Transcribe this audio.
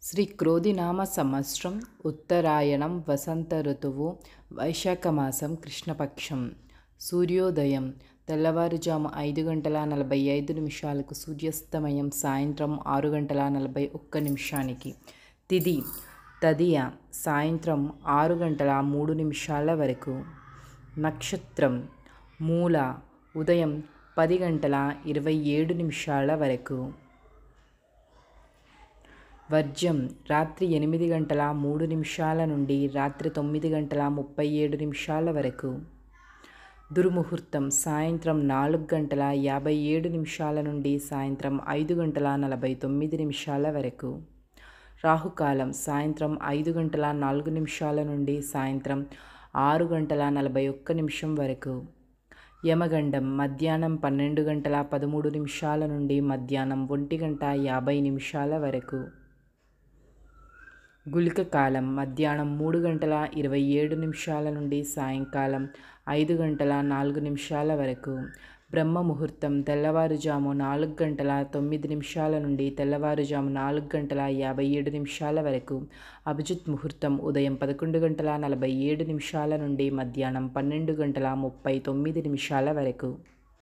శ్రీ క్రోధినామ సంవత్సరం ఉత్తరాయణం వసంత ఋతువు వైశాఖమాసం కృష్ణపక్షం. సూర్యోదయం తెల్లవారుజాము 5:45 సూర్యాస్తమయం సాయంత్రం 6:41. తిథి తదియ సాయంత్రం 6:03 వరకు. నక్షత్రం మూల ఉదయం 10:27 వరకు. వర్జ్యం రాత్రి 8:03 నుండి రాత్రి 9:37 వరకు. దుర్ముహూర్తం సాయంత్రం 4:57 నుండి సాయంత్రం 5:49 వరకు. రాహుకాలం సాయంత్రం 5:04 నుండి సాయంత్రం 6:41 వరకు. యమగండం మధ్యాహ్నం 12:13 నుండి మధ్యాహ్నం 1:50 వరకు. గుళిక కాలం మధ్యాహ్నం 3:27 నుండి సాయంకాలం 5:04 వరకు. బ్రహ్మ ముహూర్తం తెల్లవారుజాము 4:09 నుండి తెల్లవారుజాము 4:57 వరకు. అభిజిత్ ముహూర్తం ఉదయం 11:47 నుండి మధ్యాహ్నం 12:39 వరకు.